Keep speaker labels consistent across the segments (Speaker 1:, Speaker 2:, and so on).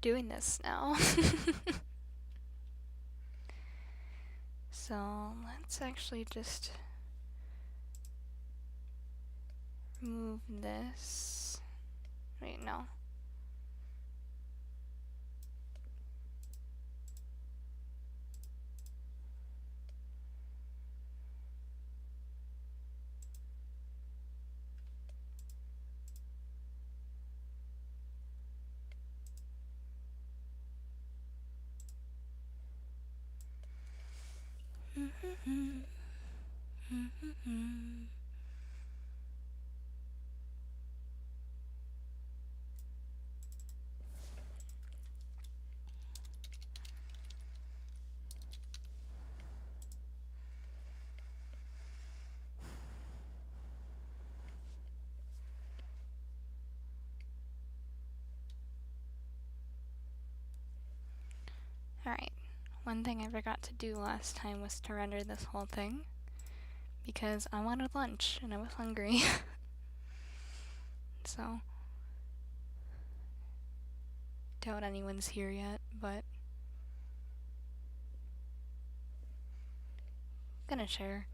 Speaker 1: doing this now. So let's actually just remove this. Wait, no. Alright, one thing I forgot to do last time was to render this whole thing, because I wanted lunch and I was hungry. So, doubt anyone's here yet, but gonna share.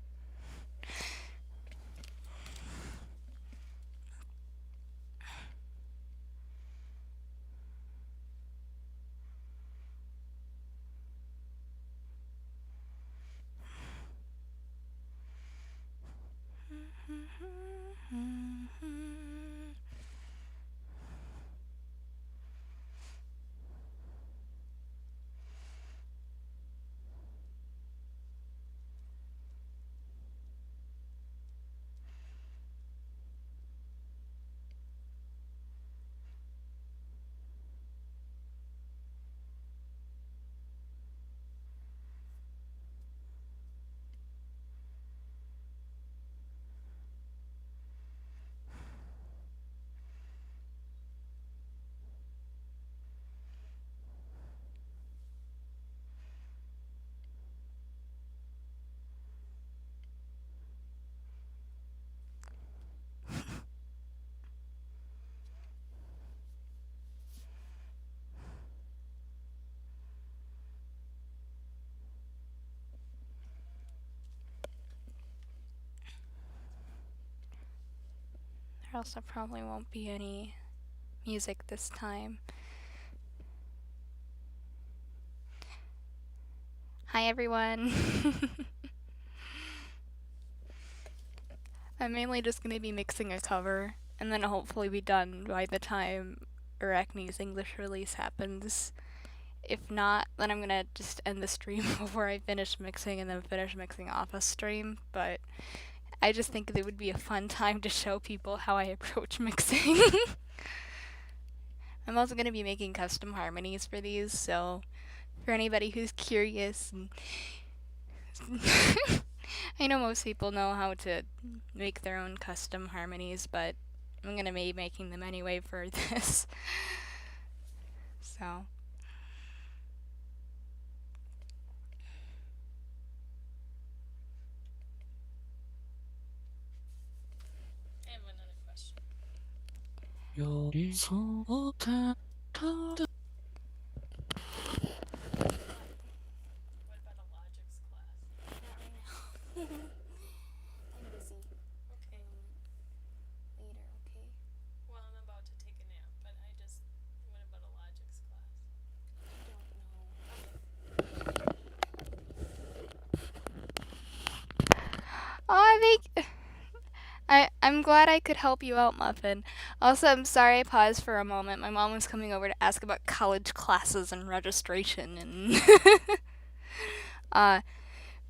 Speaker 1: There also probably won't be any music this time. Hi everyone! I'm mainly just going to be mixing a cover, and then hopefully be done by the time Arachne's English release happens. If not, then I'm going to just end the stream before I finish mixing and then finish mixing off a stream, but I just think it would be a fun time to show people how I approach mixing. I'm also going to be making custom harmonies for these, so for anybody who's curious, and I know most people know how to make their own custom harmonies, but I'm going to be making them anyway for this. So
Speaker 2: I have another question. What about a logics class?
Speaker 1: not right now. I'm busy.
Speaker 2: Okay.
Speaker 1: Later, okay?
Speaker 2: Well, I'm about to take a nap, but what about a logics class?
Speaker 1: I'm glad I could help you out, Muffin. Also, I'm sorry I paused for a moment. My mom was coming over to ask about college classes and registration and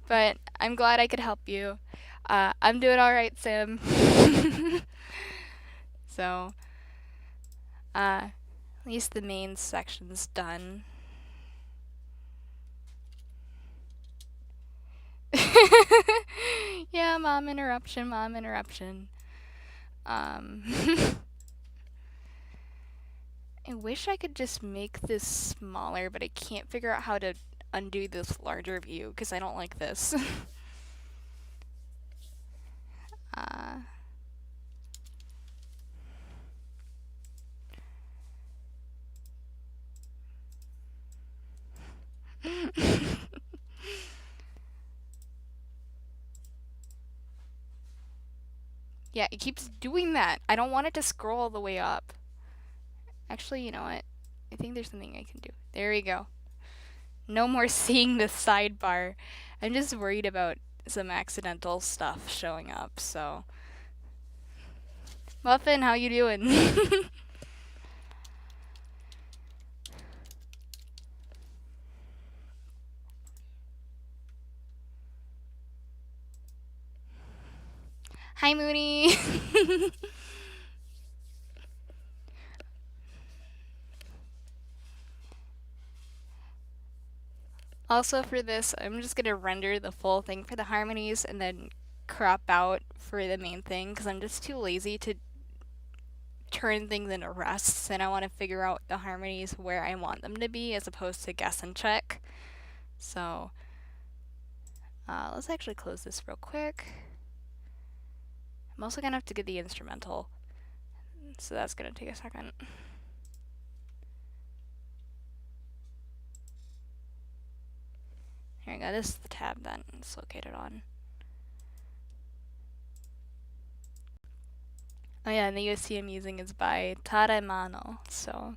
Speaker 1: but I'm glad I could help you. I'm doing all right, Sam. So, at least the main section's done. Yeah, mom interruption. I wish I could just make this smaller, but I can't figure out how to undo this larger view because I don't like this. Yeah, it keeps doing that. I don't want it to scroll all the way up. Actually, you know what? I think there's something I can do. There we go. No more seeing the sidebar. I'm just worried about some accidental stuff showing up, so. Muffin, how you doing? Hi, Mooney. Also for this, I'm just gonna render the full thing for the harmonies and then crop out for the main thing because I'm just too lazy to turn things into rests and I want to figure out the harmonies where I want them to be as opposed to guess and check. So let's actually close this real quick. I'm also gonna have to get the instrumental, so that's gonna take a second. Here we go, this is the tab that it's located on. Oh yeah, and the USC I'm using is by Taremano, so.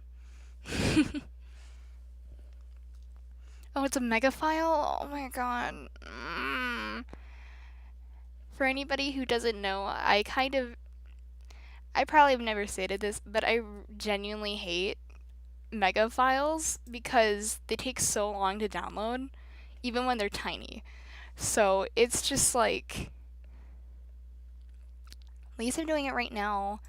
Speaker 1: Oh, it's a mega file? Oh my god. For anybody who doesn't know, I probably have never stated this, but I genuinely hate mega files because they take so long to download, even when they're tiny. So it's just like, at least I'm doing it right now.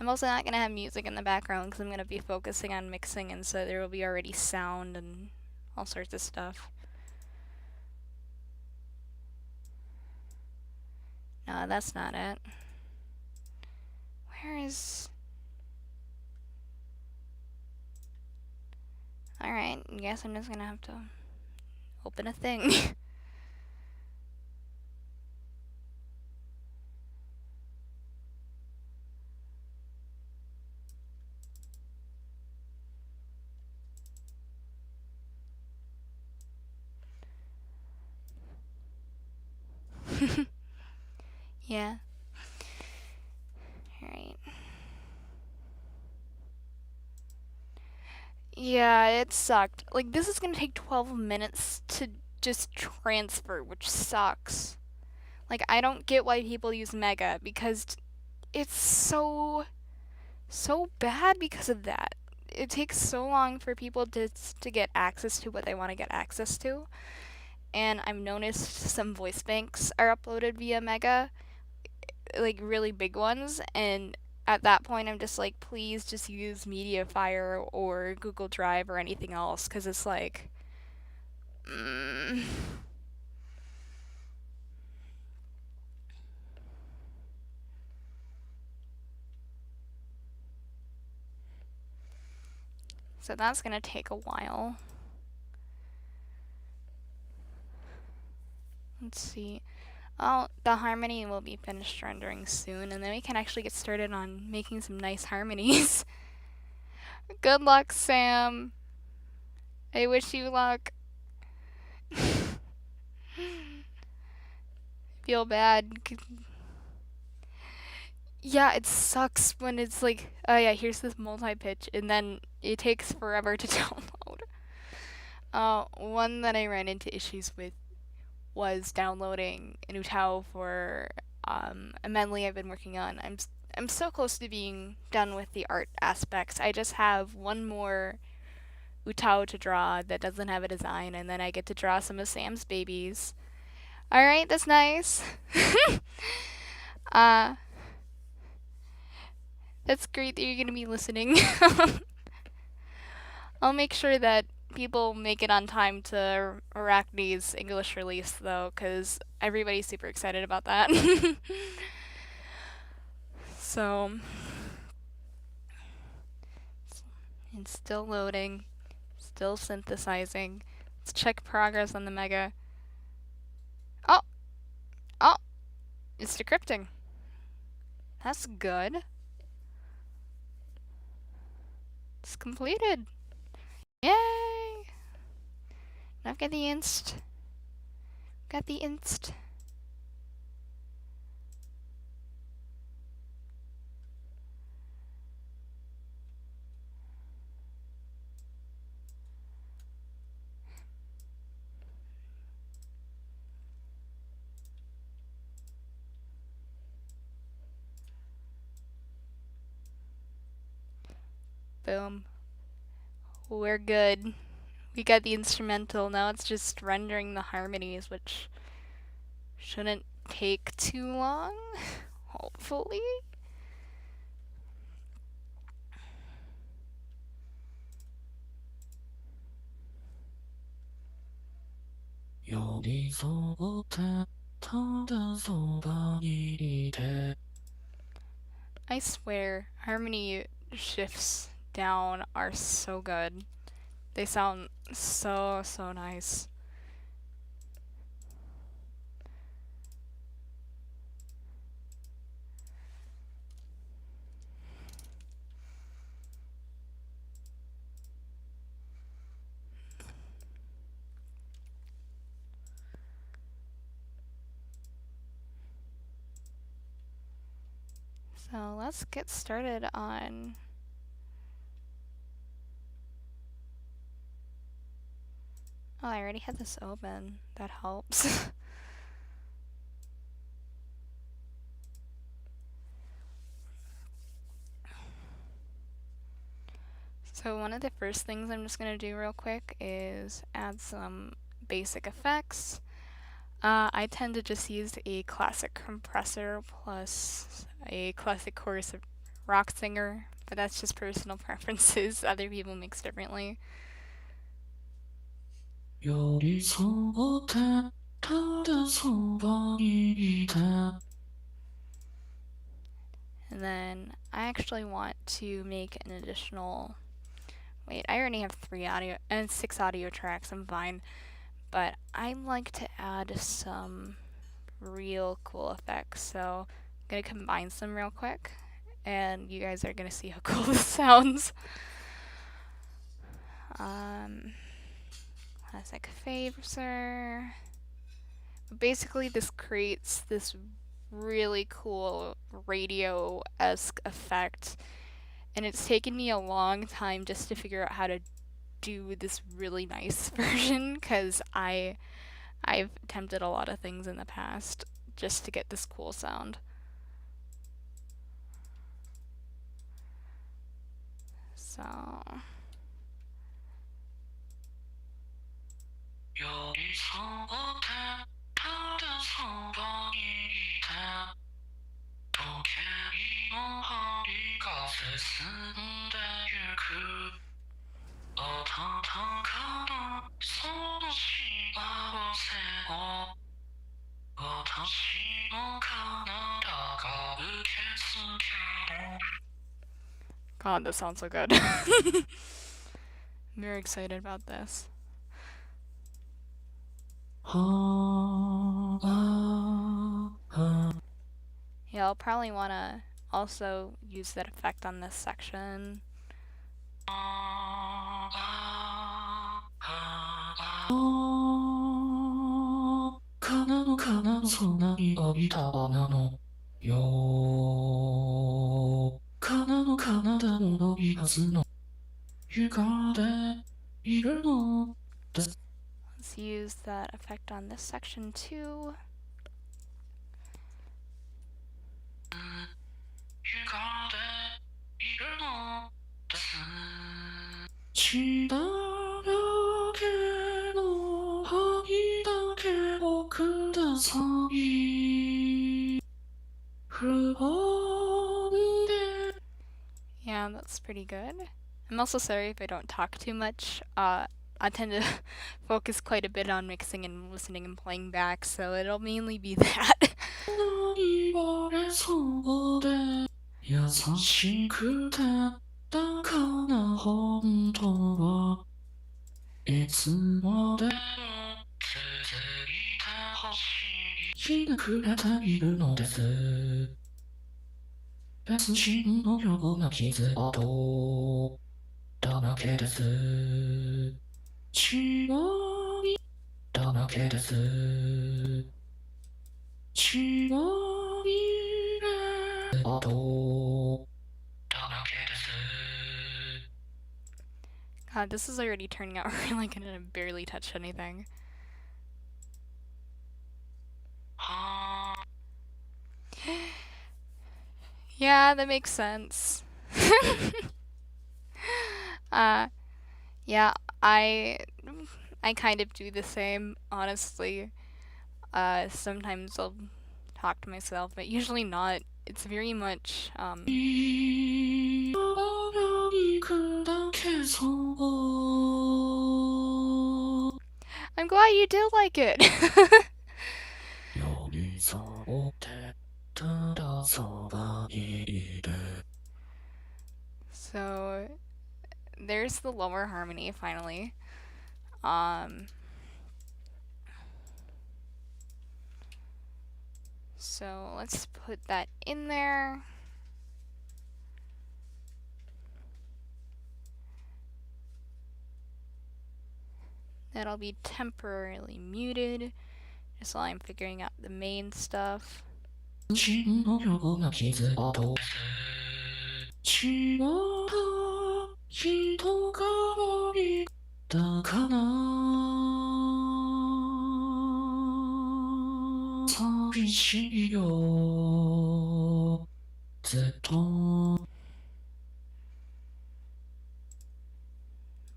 Speaker 1: I'm also not going to have music in the background because I'm going to be focusing on mixing, and so there will be already sound and all sorts of stuff. No, that's not it. Where is... Alright, I guess I'm just going to have to open a thing. Yeah. Alright. Yeah, it sucked. Like, this is gonna take 12 minutes to just transfer, which sucks. Like, I don't get why people use Mega, because it's so bad because of that. It takes so long for people to get access to what they want to get access to. And I've noticed some voice banks are uploaded via Mega, like really big ones, and at that point I'm just like, please just use Mediafire or Google Drive or anything else, because it's like, mm. So that's gonna take a while. Let's see. Oh, the harmony will be finished rendering soon, and then we can actually get started on making some nice harmonies. Good luck, Sam. I wish you luck. Feel bad. Yeah, it sucks when it's like, oh yeah, here's this multi-pitch, and then it takes forever to download. One that I ran into issues with was downloading an UTAU for a medley I've been working on. I'm so close to being done with the art aspects. I just have one more UTAU to draw that doesn't have a design, and then I get to draw some of Sam's babies. All right, that's nice. uh, that's great that you're gonna be listening. I'll make sure that people make it on time to Arachne's English release, though, because everybody's super excited about that. So, it's still loading, still synthesizing. Let's check progress on the Mega. Oh, oh, it's decrypting. That's good. It's completed. Yay! Now I've got the inst. Got the inst. Boom. We're good. We got the instrumental. Now it's just rendering the harmonies, which shouldn't take too long. Hopefully. I swear, harmony shifts down are so good. They sound so nice. So let's get started on. Oh, I already had this open. That helps. So one of the first things I'm just going to do real quick is add some basic effects. I tend to just use a classic compressor plus a classic chorus of rock singer, but that's just personal preferences. Other people mix differently. And then I actually want to make an additional. Wait, I already have 6 audio tracks. I'm fine. But I like to add some real cool effects. So I'm gonna combine some real quick, and you guys are gonna see how cool this sounds. Classic phaser. Basically, this creates this really cool radio-esque effect, and it's taken me a long time just to figure out how to do this really nice version because I've attempted a lot of things in the past just to get this cool sound. So God, this sounds so good. I'm very excited about this. Yeah, I'll probably want to also use that effect on this section. Let's use that effect on this section too. Yeah, that's pretty good. I'm also sorry if I don't talk too much. I tend to focus quite a bit on mixing and listening and playing back, so it'll mainly be that. God, this is already turning out really good and I barely touched anything. Yeah, that makes sense. uh, yeah, I I kind of do the same, honestly. Sometimes I'll talk to myself, but usually not. It's very much I'm glad you did like it. So there's the lower harmony finally. Um so let's put that in there. That'll be temporarily muted just while I'm figuring out the main stuff.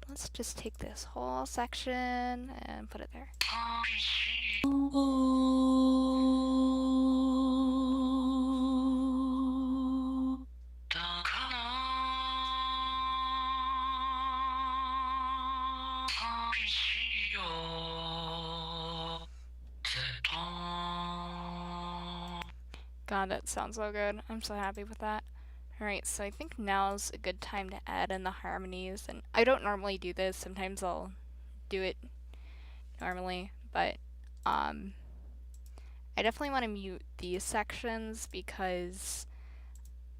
Speaker 1: Let's just take this whole section and put it there. God, that sounds so good. I'm so happy with that. Alright, so I think now's a good time to add in the harmonies. And I don't normally do this. Sometimes I'll do it normally. But I definitely want to mute these sections because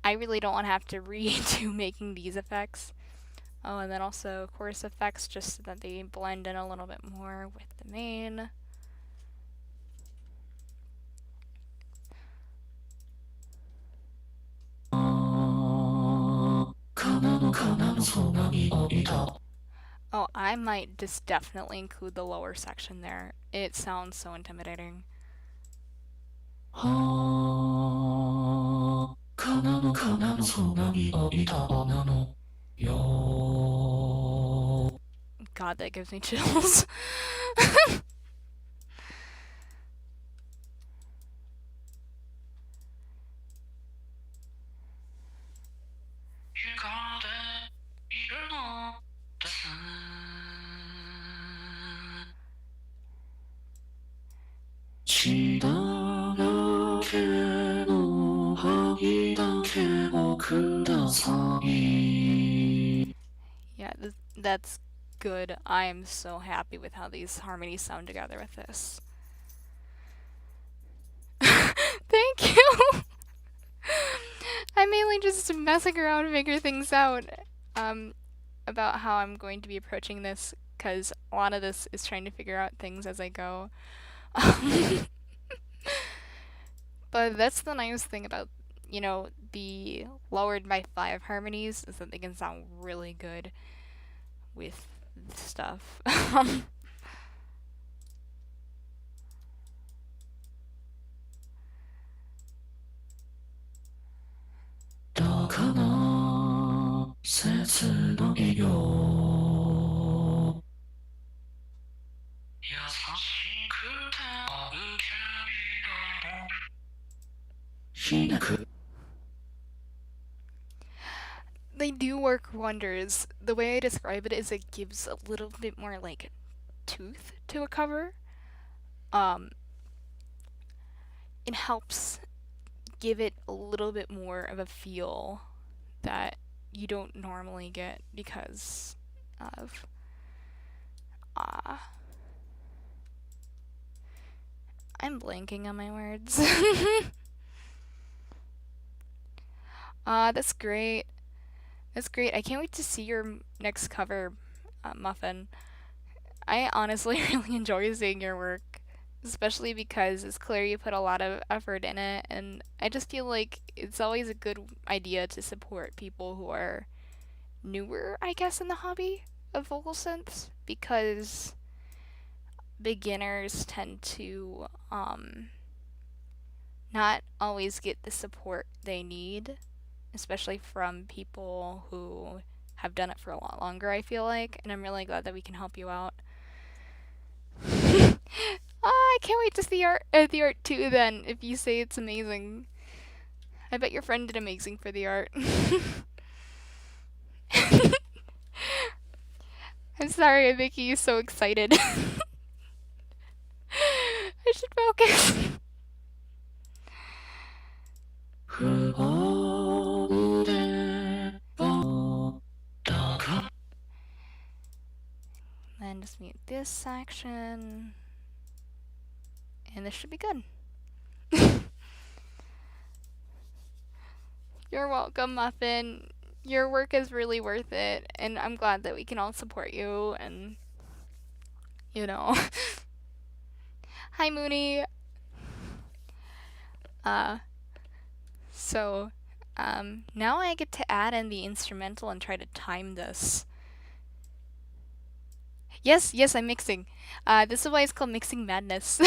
Speaker 1: I really don't want to have to redo making these effects. Oh, and then also chorus effects just so that they blend in a little bit more with the main. Oh, I might just definitely include the lower section there. It sounds so intimidating. God, that gives me chills. Yeah, that's good. I am so happy with how these harmonies sound together with this. Thank you! I'm mainly just messing around and figuring things out about how I'm going to be approaching this because a lot of this is trying to figure out things as I go. But that's the nice thing about, the lowered by 5 harmonies is that they can sound really good with stuff. They do work wonders. The way I describe it is it gives a little bit more like tooth to a cover. Um, it helps give it a little bit more of a feel that you don't normally get because of I'm blanking on my words. That's great. That's great. I can't wait to see your next cover, Muffin. I honestly really enjoy seeing your work, especially because it's clear you put a lot of effort in it, and I just feel like it's always a good idea to support people who are newer, I guess, in the hobby of vocal synths, because beginners tend to not always get the support they need, especially from people who have done it for a lot longer, I feel like, and I'm really glad that we can help you out. I can't wait to see the art too. Then, if you say it's amazing, I bet your friend did amazing for the art. I'm sorry, I'm making you so excited. I should focus. Then just mute this section, and this should be good. You're welcome, Muffin. Your work is really worth it, and I'm glad that we can all support you, and, you know. Hi, Mooney. Uh, so, now I get to add in the instrumental and try to time this. Yes, yes, I'm mixing. This is why it's called Mixing Madness.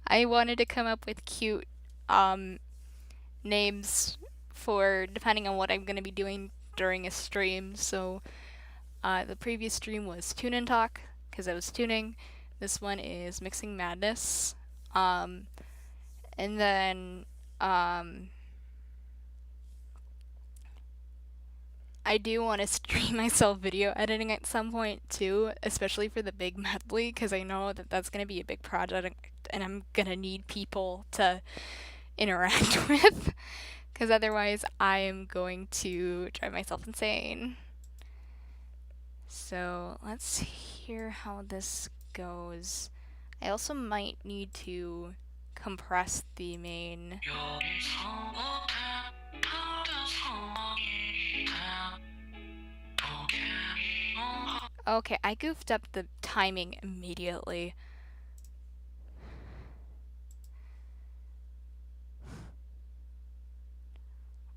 Speaker 1: I wanted to come up with cute, names for depending on what I'm going to be doing during a stream. So the previous stream was Tune and Talk because I was tuning. This one is Mixing Madness. And then I do want to stream myself video editing at some point too, especially for the big medley because I know that that's going to be a big project and I'm going to need people to interact with. Because otherwise, I am going to drive myself insane. So let's hear how this goes. I also might need to compress the main. Okay, I goofed up the timing immediately.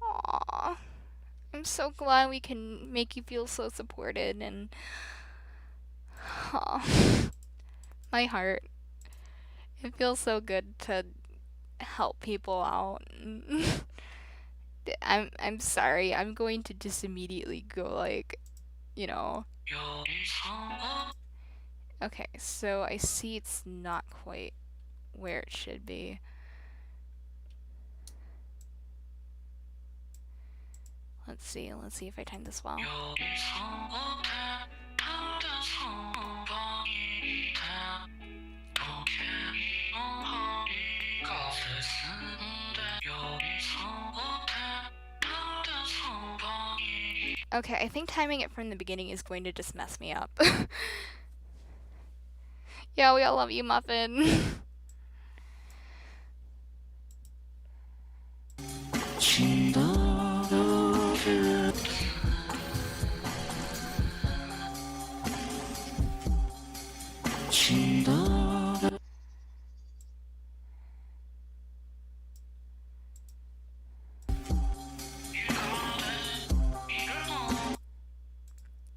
Speaker 1: Aww. I'm so glad we can make you feel so supported and my heart. It feels so good to help people out. I'm sorry. I'm going to just immediately go like, you know. Okay, so I see it's not quite where it should be. Let's see if I time this well. Okay, I think timing it from the beginning is going to just mess me up. Yeah, we all love you, Muffin.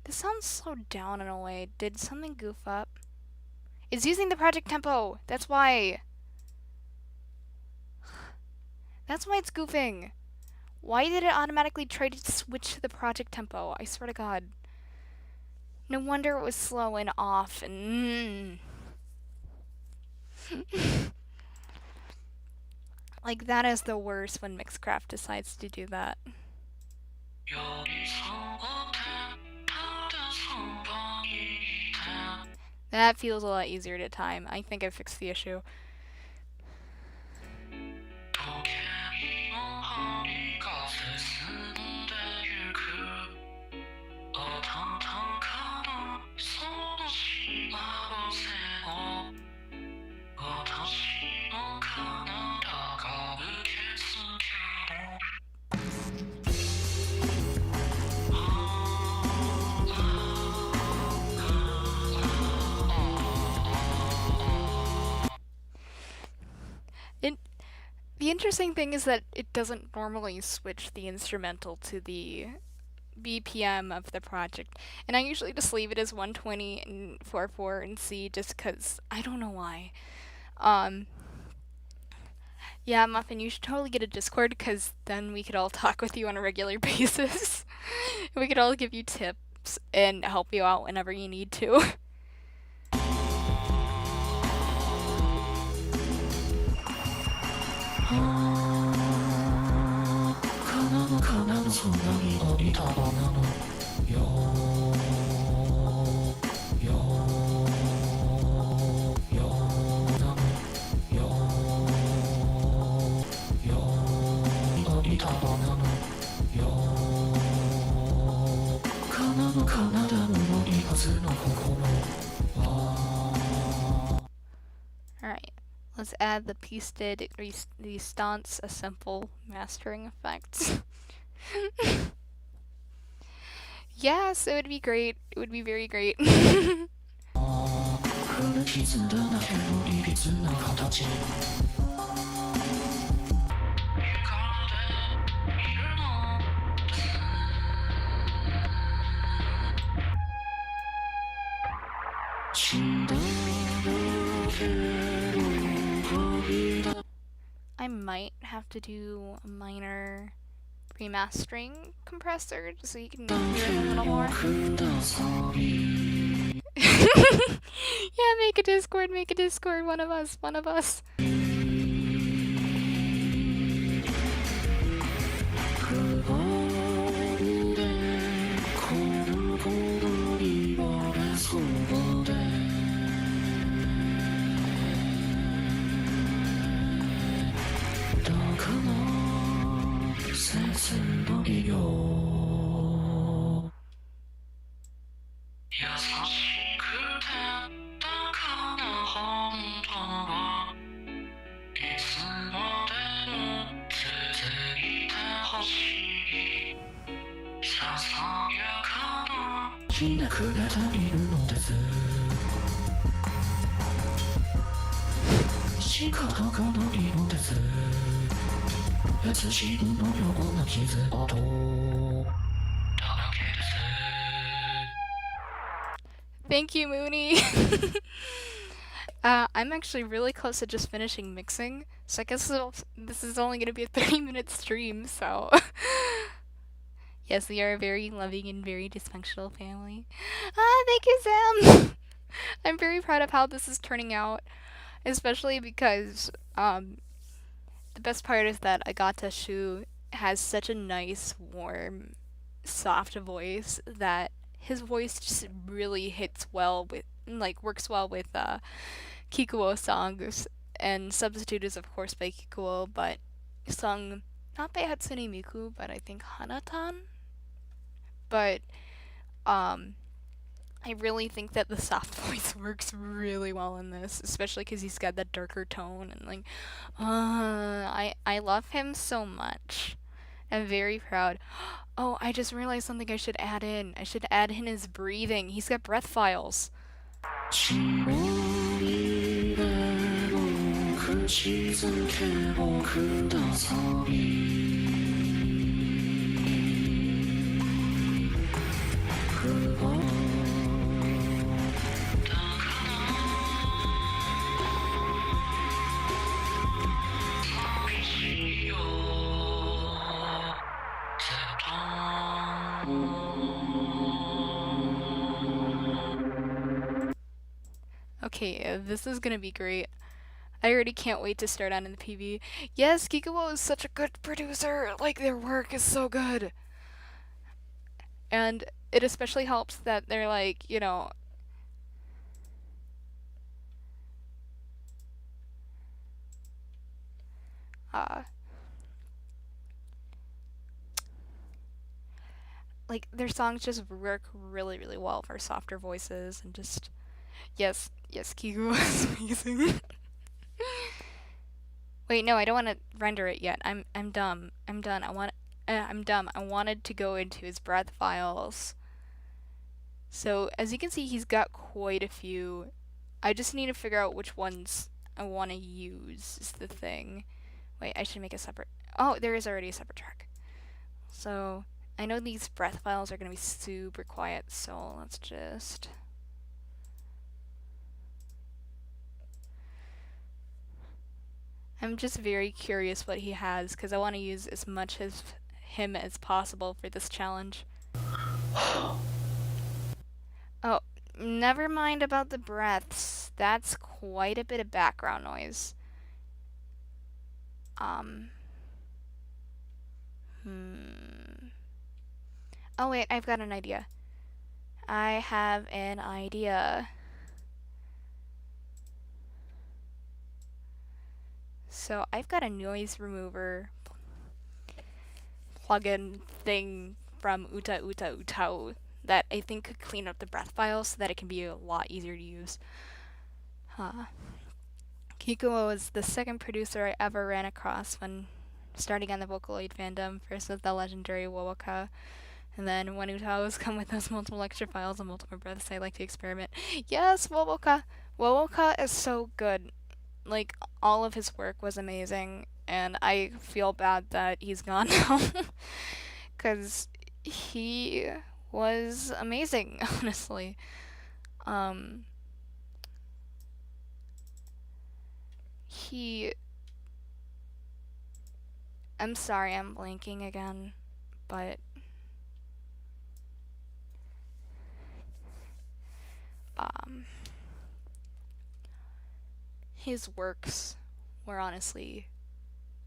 Speaker 1: This sounds so down in a way. Did something goof up? It's using the project tempo. That's why. That's why it's goofing. Why did it automatically try to switch to the project tempo? I swear to God. No wonder it was slow and off and. Like, that is the worst when Mixcraft decides to do that. That feels a lot easier to time. I think I fixed the issue. The interesting thing is that it doesn't normally switch the instrumental to the BPM of the project. And I usually just leave it as 120 and 44 and C just because I don't know why. Yeah, Muffin, you should totally get a Discord because then we could all talk with you on a regular basis. We could all give you tips and help you out whenever you need to. Alright, let's add the piece de resistance, a simple mastering effect. Yes, it would be great. It would be very great. I might have to do a minor remastering compressor just so you can hear it a little more. Yeah, make a Discord, one of us, one of us. Thank you, Mooney. I'm actually really close to just finishing mixing, so I guess this is only going to be a 30-minute stream, so... Yes, we are a very loving and very dysfunctional family. Thank you, Sam! I'm very proud of how this is turning out, especially because, the best part is that Agata Shu has such a nice, warm, soft voice that his voice just really hits well with, like, works well with, Kikuo songs, and Substitute is of course by Kikuo, but sung not by Hatsune Miku, but I think Hanatan. But I really think that the soft voice works really well in this, especially because he's got that darker tone and like, I love him so much. I'm very proud. Oh, I just realized something I should add in. I should add in his breathing. He's got breath files. Okay, this is gonna be great. I already can't wait to start on in the PV. Yes, Kikuo is such a good producer. Like, their work is so good. And it especially helps that they're like, you know, like their songs just work really, really well for softer voices and just yes, Kikuo is amazing. Wait, no, I don't want to render it yet. I'm dumb. I'm done. I'm dumb. I wanted to go into his breath files. So, as you can see, he's got quite a few. I just need to figure out which ones I want to use is the thing. Wait, I should make a separate... Oh, there is already a separate track. So, I know these breath files are going to be super quiet, so let's just... I'm just very curious what he has because I want to use as much as him as possible for this challenge. Oh, never mind about the breaths. That's quite a bit of background noise. Um. Hmm. Oh wait, I've got an idea. I have an idea. So I've got a noise remover plugin thing from Uta Uta Utao that I think could clean up the breath files so that it can be a lot easier to use. Kikuo was the second producer I ever ran across when starting on the Vocaloid fandom, first with the legendary Wowoka, and then when Utao's come with those multiple lecture files and multiple breaths, I like to experiment. Yes, Wowoka! Wowoka is so good. Like, all of his work was amazing, and I feel bad that he's gone now. Because he was amazing, honestly. Um, he. I'm sorry, I'm blanking again, but um, his works were honestly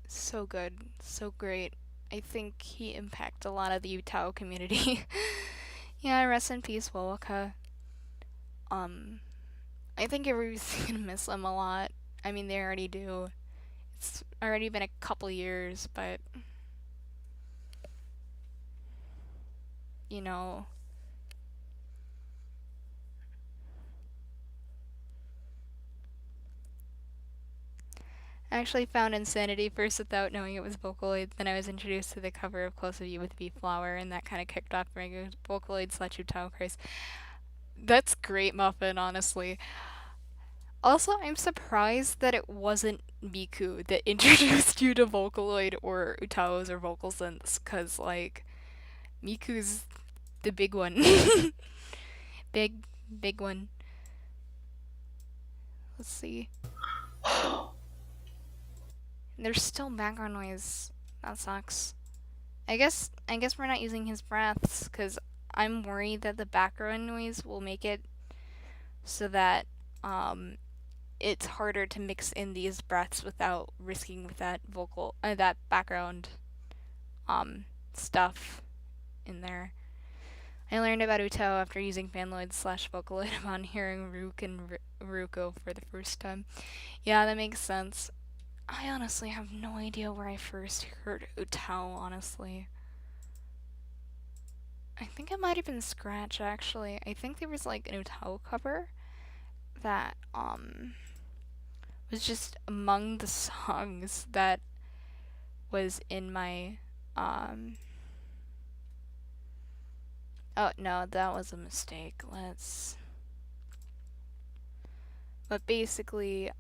Speaker 1: so good, so great. I think he impacted a lot of the Utah community. Yeah, rest in peace, Wowoka. Um, I think everybody's gonna miss him a lot. I mean, they already do. It's already been a couple years, but you know, I actually found Insanity first without knowing it was Vocaloid. Then I was introduced to the cover of Close of You with Bee Flower, and that kind of kicked off my Vocaloid slash Utah craze. That's great, Muffin, honestly. Also, I'm surprised that it wasn't Miku that introduced you to Vocaloid or Utao's or vocal synths, because, like, Miku's the big one. big, big one. Let's see. There's still background noise. That sucks. I guess we're not using his breaths because I'm worried that the background noise will make it so that um it's harder to mix in these breaths without risking with that that background stuff in there. I learned about Utao after using Fanloid slash Vocaloid upon hearing Rook and Ruko for the first time. Yeah, that makes sense. I honestly have no idea where I first heard Utao, honestly. I think it might have been Scratch, actually. I think there was like an Utao cover that was just among the songs that was in my oh no, that was a mistake. Let's but basically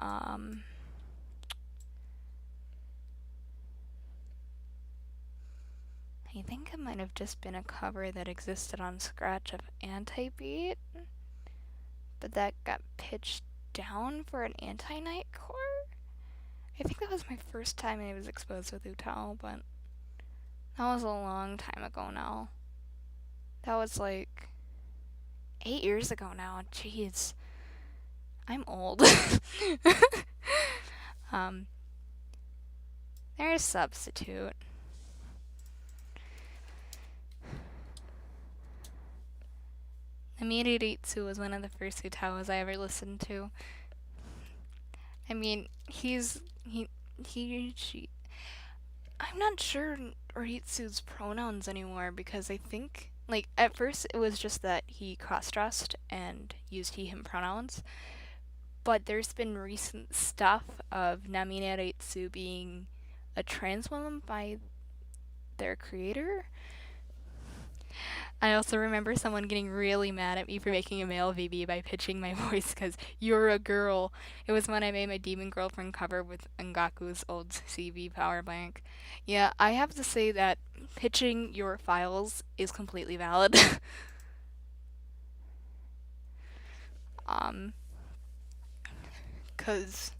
Speaker 1: I think it might have just been a cover that existed on Scratch of Anti-Beat, but that got pitched down for an anti-Nightcore. I think that was my first time I was exposed with Utao, but that was a long time ago now. That was like 8 years ago now. Jeez. I'm old. um, there's Substitute. Amiriritsu was one of the first Utawas I ever listened to. I mean, she. I'm not sure Ritsu's pronouns anymore because I think, like, at first it was just that he cross-dressed and used he/him pronouns, but there's been recent stuff of Namine Ritsu being a trans woman by their creator. I also remember someone getting really mad at me for making a male VB by pitching my voice because you're a girl. It was when I made my Demon Girlfriend cover with Ngaku's old CV power bank. Yeah, I have to say that pitching your files is completely valid. um, cause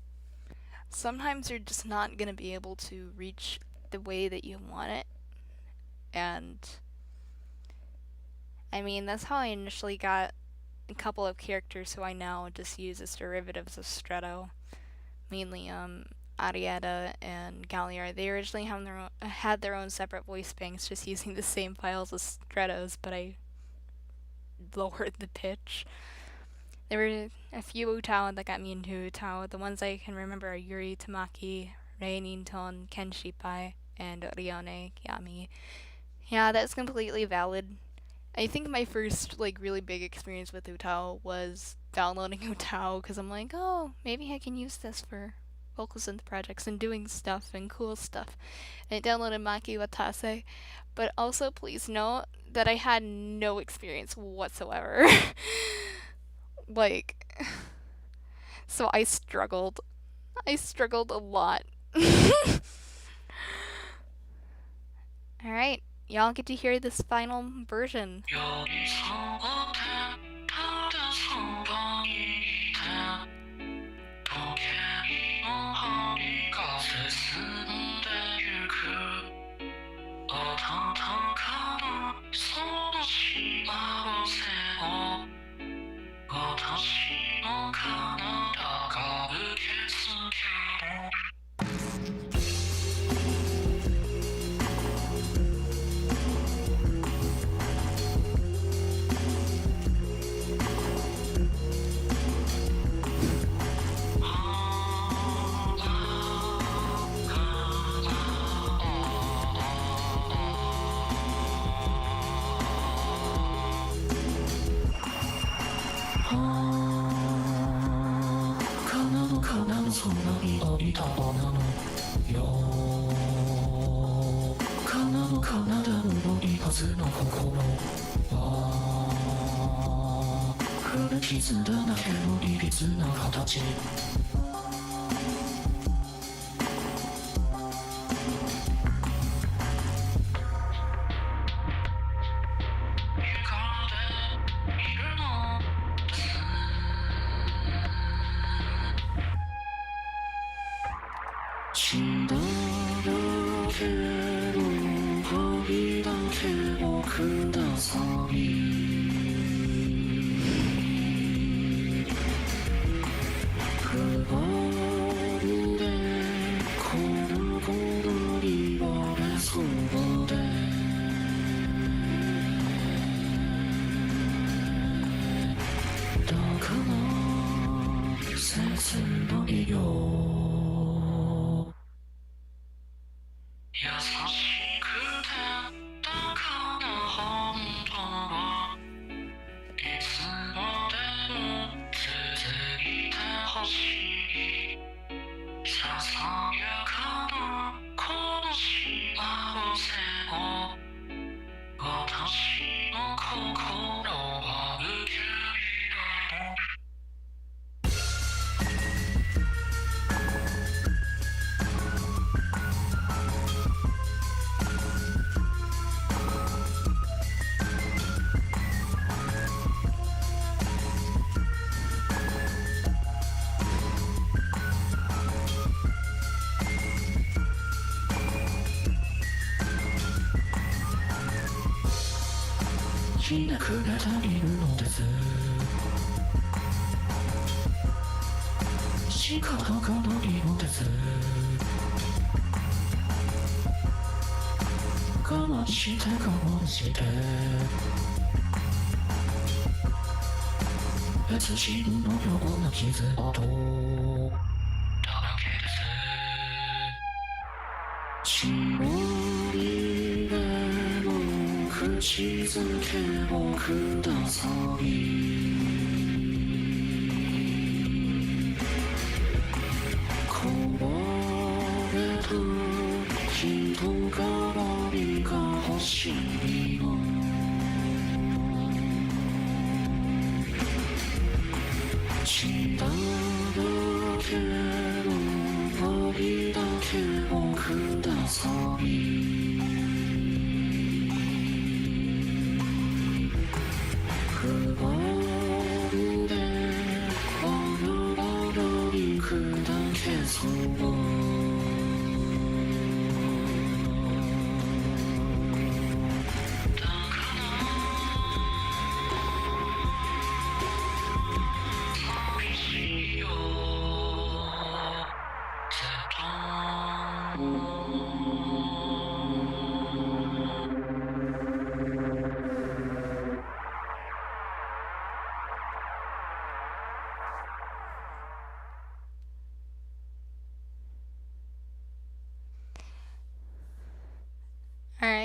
Speaker 1: sometimes you're just not going to be able to reach the way that you want it. And I mean, that's how I initially got a couple of characters who I now just use as derivatives of Stretto. Mainly Arietta and Galliard. They originally had their own separate voice banks, just using the same files as Stretto's, but I lowered the pitch. There were a few Utao that got me into Utao. The ones I can remember are Yuri Tamaki, Rei Ninton, Ken Shipai, and Rione Yami. Yeah, that's completely valid. I think my first really big experience with Utao was downloading Utao because I'm like, oh, maybe I can use this for vocal synth projects and doing stuff and cool stuff. And I downloaded Maki Watase, but also please note that I had no experience whatsoever. like, so I struggled. I struggled a lot. Alright, y'all get to hear this final version.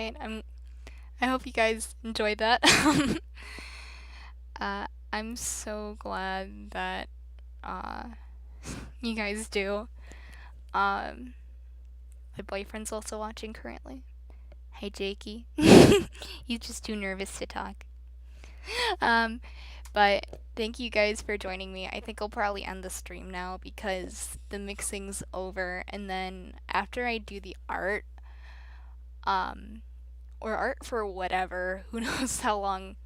Speaker 1: right. I hope you guys enjoyed that. I'm so glad that uh you guys do. Um, my boyfriend's also watching currently. Hey, Jakey. He's just too nervous to talk. Um, but thank you guys for joining me. I think I'll probably end the stream now because the mixing's over, and then after I do the art, um, or art for whatever, who knows how long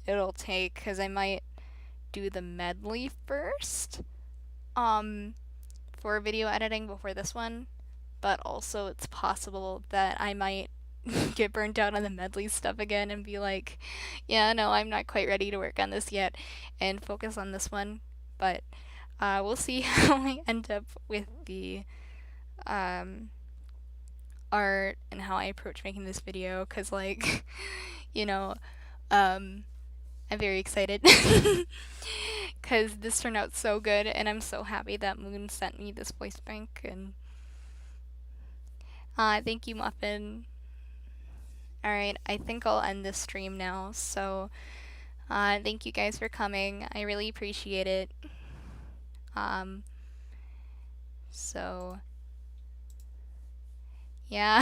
Speaker 1: it'll take, because I might do the medley first, um, for video editing before this one, but also it's possible that I might get burnt out on the medley stuff again and be like, yeah, no, I'm not quite ready to work on this yet and focus on this one. But we'll see how I end up with the um, art and how I approach making this video because, like, you know, um, I'm very excited because this turned out so good and I'm so happy that Moon sent me this voice bank and thank you, Muffin. Alright, I think I'll end this stream now. So, thank you guys for coming. I really appreciate it. Um, so, yeah.